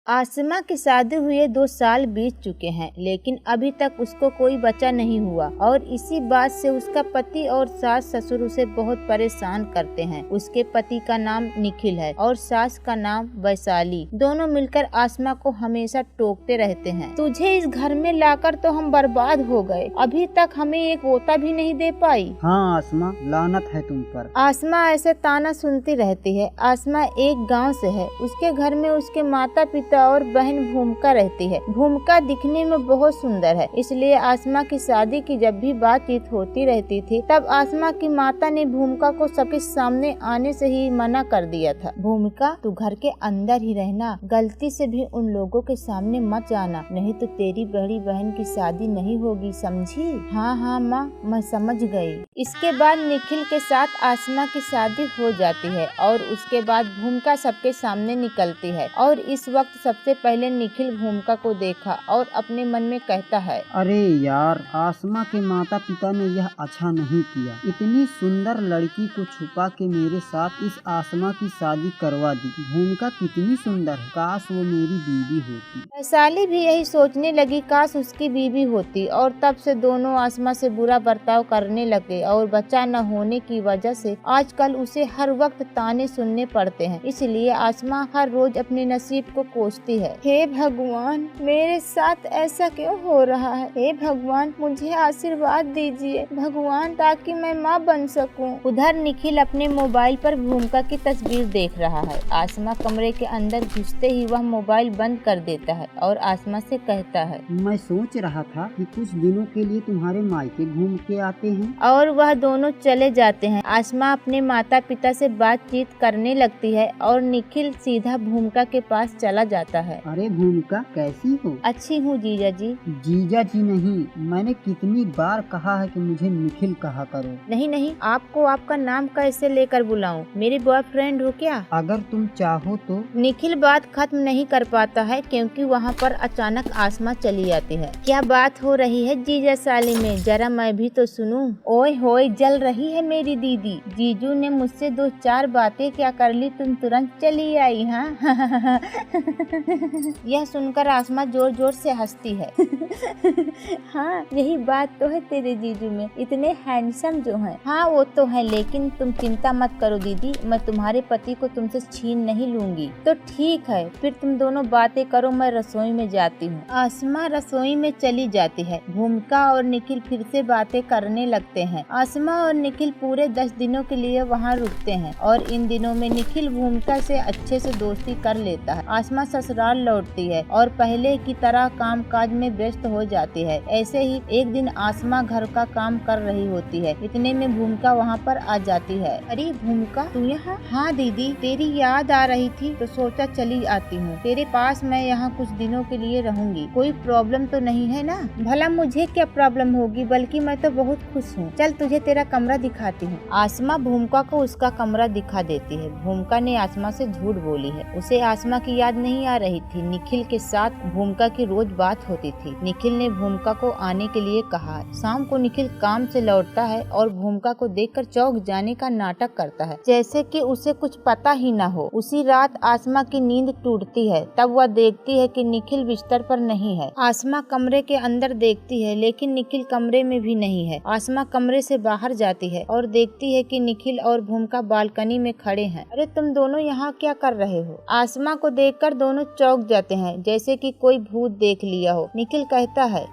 आसमा की शादी हुए 2 साल बीत चुके हैं, लेकिन अभी तक उसको कोई बच्चा नहीं हुआ और इसी बात से उसका पति और सास ससुर उसे बहुत परेशान करते हैं। उसके पति का नाम निखिल है और सास का नाम वैशाली। दोनों मिलकर आसमा को हमेशा टोकते रहते हैं। तुझे इस घर में लाकर तो हम बर्बाद हो गए, अभी तक हमें एक ओता भी नहीं दे पाई। हाँ आसमा, लानत है तुम पर। आसमा ऐसे ताना सुनती रहती है। आसमा एक गांव से है। उसके घर में उसके माता पिता और बहन भूमिका रहती है। भूमिका दिखने में बहुत सुंदर है, इसलिए आसमा की शादी की जब भी बातचीत होती रहती थी तब आसमा की माता ने भूमिका को सबके सामने आने से ही मना कर दिया था। भूमिका, तू घर के अंदर ही रहना, गलती से भी उन लोगों के सामने मत जाना, नहीं तो तेरी बड़ी बहन की शादी नहीं होगी, समझी? हाँ हाँ माँ, मैं समझ गई। इसके बाद निखिल के साथ आसमा की शादी हो जाती है और उसके बाद भूमिका सबके सामने निकलती है और इस वक्त सबसे पहले निखिल भूमिका को देखा और अपने मन में कहता है, अरे यार, आसमा के माता पिता ने यह अच्छा नहीं किया। इतनी सुंदर लड़की को छुपा के मेरे साथ इस आसमा की शादी करवा दी। भूमिका कितनी सुंदर है, काश वो मेरी बीवी होती। वैशाली भी यही सोचने लगी, काश उसकी बीवी होती। और तब से दोनों आसमा से बुरा बर्ताव करने लगे और बच्चा न होने की वजह से आजकल उसे हर वक्त ताने सुनने पड़ते हैं। इसलिए आसमा हर रोज अपने नसीब को कोसती है। हे भगवान, मेरे साथ ऐसा क्यों हो रहा है? हे भगवान, मुझे आशीर्वाद दीजिए भगवान, ताकि मैं माँ बन सकूं। उधर निखिल अपने मोबाइल पर भूमिका की तस्वीर देख रहा है। आसमा कमरे के अंदर घुसते ही वह मोबाइल बंद कर देता है और आसमा से कहता है, मैं सोच रहा था कि कुछ दिनों के लिए तुम्हारे मायके घूम के आते हैं। और वह दोनों चले जाते हैं। आसमा अपने माता पिता से बातचीत करने लगती है और निखिल सीधा भूमिका के पास चला जाता है। अरे भूमिका, कैसी हो? अच्छी हूँ जीजा जी। जीजा जी नहीं, मैंने कितनी बार कहा है कि मुझे निखिल कहा करो। नहीं नहीं, आपको आपका नाम कैसे लेकर बुलाऊं? मेरे बॉयफ्रेंड हो क्या? अगर तुम चाहो तो। निखिल बात खत्म नहीं कर पाता है क्योंकि वहाँ पर अचानक आसमा चली आती है। क्या बात हो रही है जीजा साली में, जरा मैं भी तो सुनूं। ओए होए, जल रही है मेरी दीदी। जीजू ने मुझसे 2-4 बातें क्या कर ली, तुम तुरंत चली आई। हाँ यह सुनकर आसमा जोर जोर से हंसती है। हाँ, यही बात तो है तेरे जीजू में, इतने हैंडसम जो हैं। हाँ वो तो है, लेकिन तुम चिंता मत करो दीदी, मैं तुम्हारे पति को तुमसे छीन नहीं लूंगी। तो ठीक है, फिर तुम दोनों बातें करो, मैं रसोई में जाती हूँ। आसमा रसोई में चली जाती है। भूमिका और निखिल फिर से बातें करने लगते हैं। आसमा और निखिल पूरे 10 दिनों के लिए वहाँ रुकते हैं और इन दिनों में निखिल भूमिका से अच्छे से दोस्ती कर लेता है। आसमा ससुराल लौटती है और पहले की तरह काम काज में व्यस्त हो जाती है। ऐसे ही एक दिन आसमा घर का काम कर रही होती है, इतने में भूमिका वहाँ पर आ जाती है। अरे भूमिका, तू यहाँ? हाँ दीदी, तेरी याद आ रही थी तो सोचा चली आती हूँ तेरे पास। मैं यहाँ कुछ दिनों के लिए रहूंगी, कोई प्रॉब्लम तो नहीं है ना? भला मुझे क्या प्रॉब्लम होगी, बल्कि मैं तो बहुत खुश हूँ। चल तुझे तेरा कमरा दिखाती हूँ। आसमा भूमिका को उसका कमरा दिखा देती है। भूमिका ने आसमा से झूठ बोली है, उसे आसमा की याद नहीं आ रही थी। निखिल के साथ भूमिका की रोज बात होती थी। निखिल ने भूमिका को आने के लिए कहा। शाम को निखिल काम से लौटता है और भूमिका को देखकर चौंक जाने का नाटक करता है, जैसे कि उसे कुछ पता ही न हो। उसी रात आसमा की नींद टूटती है। तब वह देखती है कि निखिल बिस्तर पर नहीं है। आसमा कमरे के अंदर देखती है, लेकिन निखिल कमरे में भी नहीं है। आसमा कमरे से बाहर जाती है और देखती है कि निखिल और भूमिका बालकनी में खड़े हैं। अरे तुम दोनों यहाँ क्या कर रहे हो? आसमा को देखकर दोनों चौंक जाते हैं, जैसे कि कोई भूत देख लिया हो। निखिल कहता है,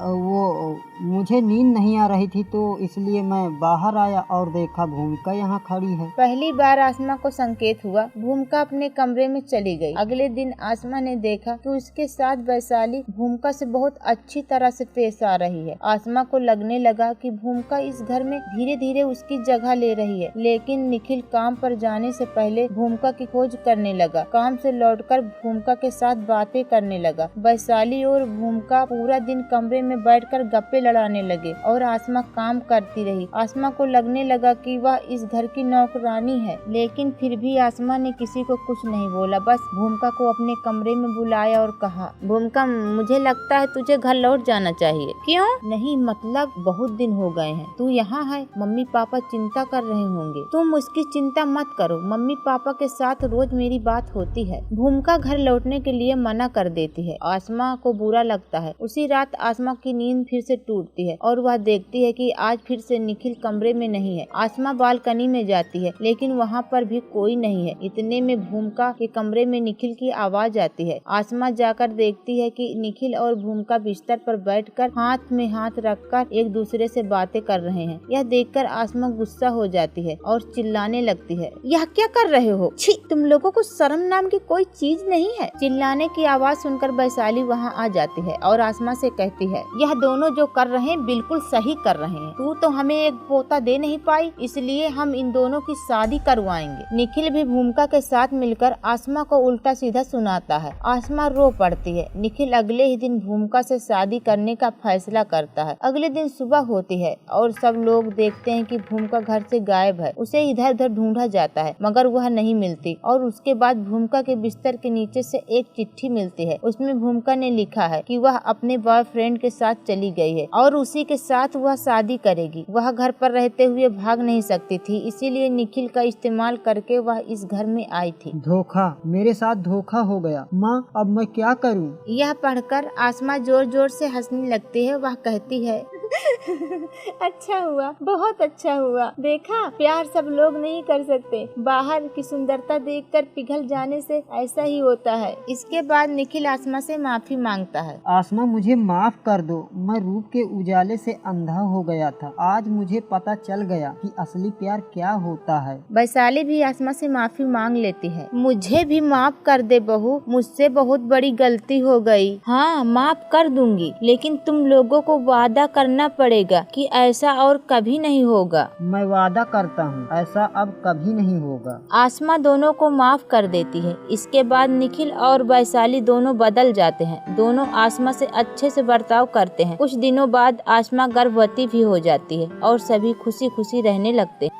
वो मुझे नींद नहीं आ रही थी तो इसलिए मैं बाहर आया और देखा भूमिका यहाँ खड़ी है। पहली बार आसमा को संकेत हुआ। भूमिका अपने कमरे में चली गई। अगले दिन आसमा ने देखा कि उसके साथ वैशाली भूमिका से बहुत अच्छी तरह से पेश आ रही है। आसमा को लगने लगा कि भूमिका इस घर में धीरे धीरे उसकी जगह ले रही है। लेकिन निखिल काम पर जाने से पहले भूमिका की खोज करने लगा। काम से लौटकर भूमिका के साथ बातें करने लगा। वैशाली और भूमिका पूरा दिन कमरे में बैठकर गप्पे लड़ाने लगे और आसमा काम करती रही। आसमा को लगने लगा कि वह इस घर की नौकरानी है, लेकिन फिर भी आसमा ने किसी को कुछ नहीं बोला। बस भूमिका को अपने कमरे में बुलाया और कहा, भूमिका, मुझे लगता है तुझे घर लौट जाना चाहिए। क्यों? नहीं मतलब बहुत दिन हो गए हैं तू यहाँ है, मम्मी पापा चिंता कर रहे होंगे। तुम उसकी चिंता मत करो, मम्मी पापा के साथ रोज मेरी बात होती है। भूमिका घर लौटने के लिए मना कर देती है। आसमा को बुरा लगता है। उसी रात आसमा की नींद फिर से टूटती है और वह देखती है कि आज फिर से निखिल कमरे में नहीं है। आसमा बालकनी में जाती है लेकिन वहाँ पर भी कोई नहीं है। इतने में भूमिका के कमरे में निखिल की आवाज आती है। आसमा जाकर देखती है कि निखिल और भूमिका बिस्तर पर बैठकर हाथ में हाथ रखकर एक दूसरे से बातें कर रहे हैं। यह देखकर आसमा गुस्सा हो जाती है और चिल्लाने लगती है, यह क्या कर रहे हो? छी, तुम लोगों को शर्म नाम की कोई चीज नहीं है। चिल्लाने की आवाज सुनकर वैशाली वहाँ आ जाती है और आसमा से कहती है, यह दोनों जो कर रहे हैं बिल्कुल सही कर रहे हैं। तू तो हमें एक पोता दे नहीं पाई, इसलिए हम इन दोनों की शादी करवाएंगे। निखिल भी भूमिका के साथ मिलकर आसमा को उल्टा सीधा सुनाता है। आसमा रो पड़ती है। निखिल अगले ही दिन भूमिका से शादी करने का फैसला करता है। अगले दिन सुबह होती है और सब लोग देखते हैं कि भूमिका घर से गायब है। उसे इधर उधर ढूंढा जाता है मगर वह नहीं मिलती और उसके बाद भूमिका के बिस्तर के नीचे से एक चिट्ठी मिलती है। उसमें भूमिका ने लिखा है कि वह अपने बॉयफ्रेंड के साथ चली गई है और उसी के साथ वह शादी करेगी। वह घर पर रहते हुए भाग नहीं सकती थी, इसीलिए निखिल का इस्तेमाल करके वह इस घर में आई थी। धोखा, मेरे साथ धोखा हो गया। माँ, अब मैं क्या करूँ? यह पढ़कर आसमा जोर जोर से हंसने लगती है। वह कहती है, अच्छा हुआ, बहुत अच्छा हुआ। देखा, प्यार सब लोग नहीं कर सकते। बाहर की सुंदरता देखकर पिघल जाने से ऐसा ही होता है। इसके बाद निखिल आसमा से माफी मांगता है। आसमा, मुझे माफ कर दो। मैं रूप के उजाले से अंधा हो गया था। आज मुझे पता चल गया कि असली प्यार क्या होता है। वैशाली भी आसमा से माफी मांग लेती है। मुझे भी माफ कर दे बहू, मुझसे बहुत बड़ी गलती हो गई। हाँ, माफ कर दूंगी, लेकिन तुम लोगों को वादा करना पड़ेगा कि ऐसा और कभी नहीं होगा। मैं वादा करता हूँ, ऐसा अब कभी नहीं होगा। आसमा दोनों को माफ कर देती है। इसके बाद निखिल और वैशाली दोनों बदल जाते हैं। दोनों आसमा से अच्छे से बर्ताव करते हैं। कुछ दिनों बाद आसमा गर्भवती भी हो जाती है और सभी खुशी खुशी रहने लगते हैं।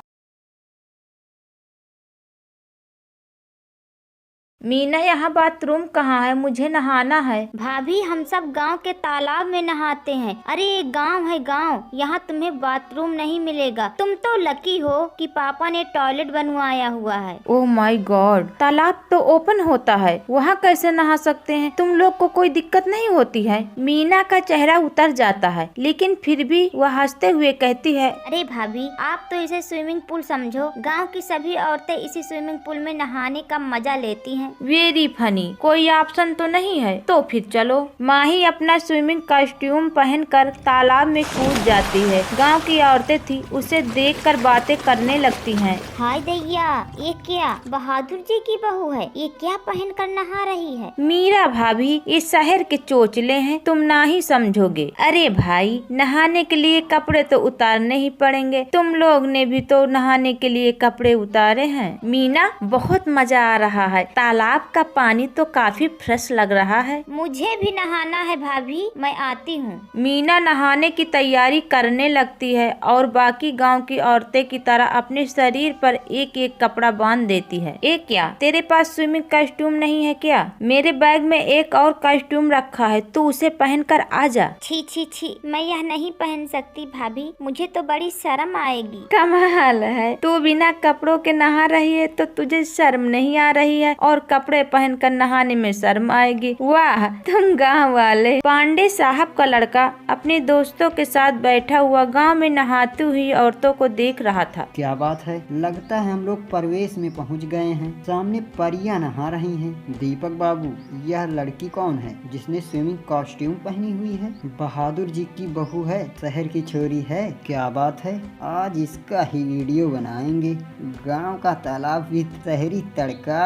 मीना, यहाँ बाथरूम कहाँ है? मुझे नहाना है। भाभी, हम सब गांव के तालाब में नहाते हैं। अरे ये गांव है गांव, यहाँ तुम्हें बाथरूम नहीं मिलेगा। तुम तो लकी हो कि पापा ने टॉयलेट बनवाया हुआ है। ओह माय गॉड, तालाब तो ओपन होता है, वहाँ कैसे नहा सकते हैं? तुम लोग को कोई दिक्कत नहीं होती है? मीना का चेहरा उतर जाता है, लेकिन फिर भी वह हंसते हुए कहती है, अरे भाभी, आप तो इसे स्विमिंग पूल समझो। गांव की सभी औरतें इसी स्विमिंग पूल में नहाने का मजा लेती हैं। Very funny. कोई ऑप्शन तो नहीं है? तो फिर चलो। माही अपना स्विमिंग कॉस्ट्यूम पहनकर तालाब में कूद जाती है। गांव की औरतें थी, उसे देखकर बातें करने लगती हैं। हाय दैया, ये क्या बहादुर जी की बहू है? ये क्या पहन कर नहा रही है? मीरा भाभी, ये शहर के चोचले हैं, तुम ना ही समझोगे। अरे भाई, नहाने के लिए कपड़े तो उतारने ही पड़ेंगे। तुम लोग ने भी तो नहाने के लिए कपड़े उतारे हैं। मीना, बहुत मजा आ रहा है। तालाब का पानी तो काफी फ्रेश लग रहा है। मुझे भी नहाना है भाभी, मैं आती हूँ। मीना नहाने की तैयारी करने लगती है और बाकी गांव की औरतें की तरह अपने शरीर पर एक एक कपड़ा बांध देती है। एक क्या, तेरे पास स्विमिंग कॉस्ट्यूम नहीं है क्या? मेरे बैग में एक और कॉस्ट्यूम रखा है, तू उसे पहन कर आ जा। छी छी छी, मैं यह नहीं पहन सकती भाभी, मुझे तो बड़ी शर्म आएगी। कमाल है, तू बिना कपड़ों के नहा रही है तो तुझे शर्म नहीं आ रही है और कपड़े पहनकर नहाने में शर्म आएगी। वाह, तुम गांव वाले। पांडे साहब का लड़का अपने दोस्तों के साथ बैठा हुआ गांव में नहाती हुई औरतों को देख रहा था। क्या बात है, लगता है हम लोग प्रवेश में पहुंच गए हैं। सामने परियां नहा रही हैं। दीपक बाबू, यह लड़की कौन है जिसने स्विमिंग कॉस्ट्यूम पहनी हुई है? बहादुर जी की बहू है, शहर की छोरी है। क्या बात है, आज इसका ही वीडियो बनाएंगे। गाँव का तालाब भी शहरी तड़का।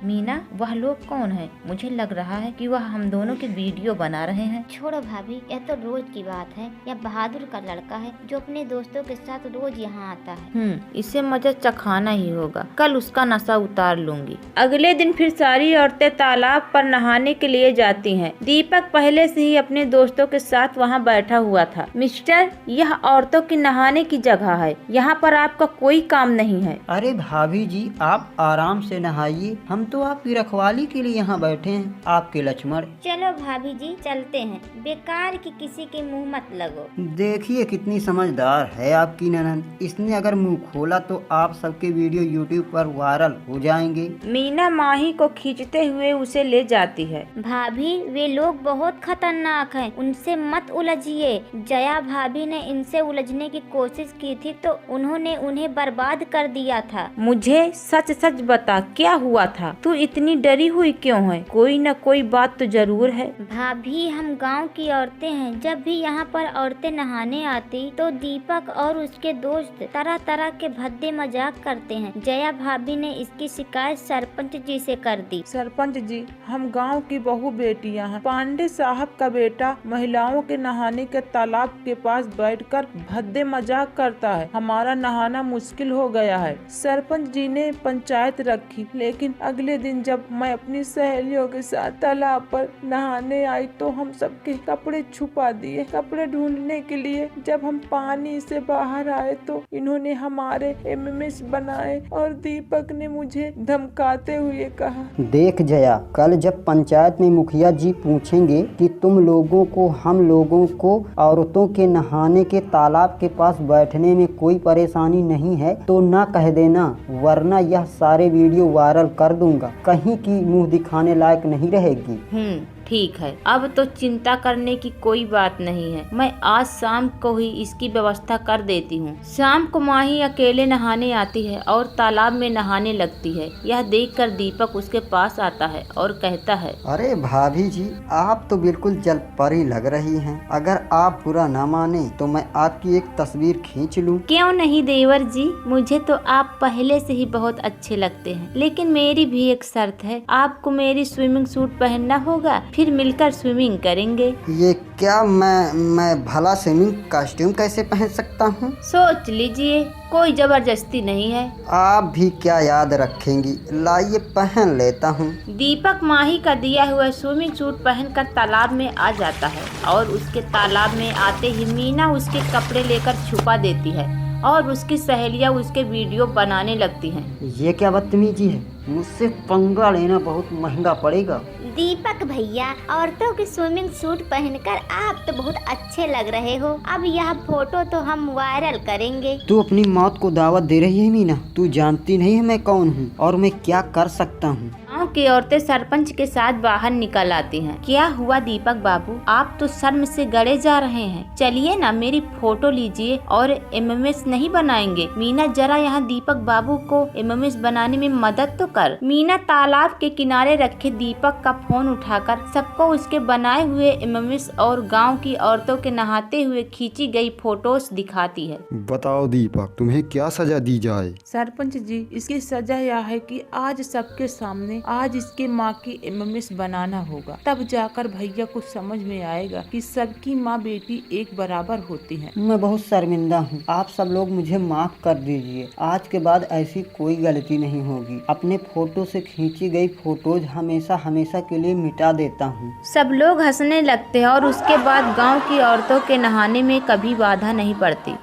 मीना, वह लोग कौन है? मुझे लग रहा है कि वह हम दोनों की वीडियो बना रहे हैं। छोड़ो भाभी, यह तो रोज की बात है। यह बहादुर का लड़का है जो अपने दोस्तों के साथ रोज यहाँ आता है। इसे मजा चखाना ही होगा। कल उसका नशा उतार लूंगी। अगले दिन फिर सारी औरतें तालाब पर नहाने के लिए जाती हैं। दीपक पहले से ही अपने दोस्तों के साथ वहाँ बैठा हुआ था। मिस्टर, यह औरतों की नहाने की जगह है, यहाँ पर आपका कोई काम नहीं है। अरे भाभी जी, आप आराम से नहाइए, हम तो आपकी रखवाली के लिए यहाँ बैठे हैं आपके लक्ष्मण। चलो भाभी जी चलते हैं, बेकार की किसी के मुंह मत लगो। देखिए कितनी समझदार है आपकी ननद, इसने अगर मुंह खोला तो आप सबके वीडियो यूट्यूब पर वायरल हो जाएंगे। मीना माही को खींचते हुए उसे ले जाती है। भाभी वे लोग बहुत खतरनाक हैं, उनसे मत उलझिए। जया भाभी ने इनसे उलझने की कोशिश की थी तो उन्होंने उन्हें बर्बाद कर दिया था। मुझे सच सच बता, क्या हुआ था? तू इतनी डरी हुई क्यों है? कोई न कोई बात तो जरूर है। भाभी हम गांव की औरतें हैं, जब भी यहाँ पर औरतें नहाने आती तो दीपक और उसके दोस्त तरह तरह के भद्दे मजाक करते हैं। जया भाभी ने इसकी शिकायत सरपंच जी से कर दी। सरपंच जी, हम गांव की बहू बेटियां हैं। पांडे साहब का बेटा महिलाओं के नहाने के तालाब के पास बैठकर भद्दे मजाक करता है। हमारा नहाना मुश्किल हो गया है। सरपंच जी ने पंचायत रखी, लेकिन अगले दिन जब मैं अपनी सहेलियों के साथ तालाब पर नहाने आई तो हम सबके कपड़े छुपा दिए। कपड़े ढूंढने के लिए जब हम पानी से बाहर आए तो इन्होंने हमारे एमएमएस बनाए और दीपक ने मुझे धमकाते हुए कहा। देख जया, कल जब पंचायत में मुखिया जी पूछेंगे कि तुम लोगों को हम लोगों को औरतों के नहाने के तालाब के पास बैठने में कोई परेशानी नहीं है तो ना कह देना, वरना यह सारे वीडियो वायरल कर दूंगा। कहीं की मुंह दिखाने लायक नहीं रहेगी। ठीक है, अब तो चिंता करने की कोई बात नहीं है। मैं आज शाम को ही इसकी व्यवस्था कर देती हूँ। शाम को माही अकेले नहाने आती है और तालाब में नहाने लगती है। यह देखकर दीपक उसके पास आता है और कहता है, अरे भाभी जी, आप तो बिल्कुल जलपरी लग रही हैं। अगर आप बुरा ना माने तो मैं आपकी एक तस्वीर खींच लूं। क्यों नहीं देवर जी, मुझे तो आप पहले से ही बहुत अच्छे लगते हैं, लेकिन मेरी भी एक शर्त है। आपको मेरी स्विमिंग सूट पहनना होगा, फिर मिलकर स्विमिंग करेंगे। ये क्या, मैं भला स्विमिंग कॉस्ट्यूम कैसे पहन सकता हूँ? सोच लीजिए, कोई जबरदस्ती नहीं है। आप भी क्या याद रखेंगी, लाइए पहन लेता हूँ। दीपक माही का दिया हुआ स्विमिंग सूट पहनकर तालाब में आ जाता है और उसके तालाब में आते ही मीना उसके कपड़े लेकर छुपा देती है और उसकी सहेलियां उसके वीडियो बनाने लगती हैं। ये क्या बदतमीजी है, मुझसे पंगा लेना बहुत महंगा पड़ेगा। दीपक भैया, औरतों की स्विमिंग सूट पहनकर आप तो बहुत अच्छे लग रहे हो। अब यह फोटो तो हम वायरल करेंगे। तू अपनी मौत को दावत दे रही है मीना। तू जानती नहीं है मैं कौन हूँ और मैं क्या कर सकता हूँ। गाँव की औरतें सरपंच के साथ बाहर निकल आती हैं। क्या हुआ दीपक बाबू, आप तो शर्म से गड़े जा रहे हैं। चलिए ना, मेरी फोटो लीजिए और एमएमएस नहीं बनाएंगे। मीना, जरा यहाँ दीपक बाबू को एमएमएस बनाने में मदद तो कर। मीना तालाब के किनारे रखे दीपक का फोन उठाकर सबको उसके बनाए हुए एमएमएस और गांव की औरतों के नहाते हुए खींची गई फोटोज दिखाती है। बताओ दीपक, तुम्हें क्या सजा दी जाए? सरपंच जी, इसकी सजा यह है कि आज सबके सामने आज इसके माँ की एमएमएस बनाना होगा। तब जाकर भैया को समझ में आएगा कि सबकी माँ बेटी एक बराबर होती है। मैं बहुत शर्मिंदा हूँ, आप सब लोग मुझे माफ कर दीजिए। आज के बाद ऐसी कोई गलती नहीं होगी। अपने फोटो से खींची गई फोटोज हमेशा हमेशा के लिए मिटा देता हूँ। सब लोग हंसने लगते हैं और उसके बाद गांव की औरतों के नहाने में कभी बाधा नहीं पड़ती।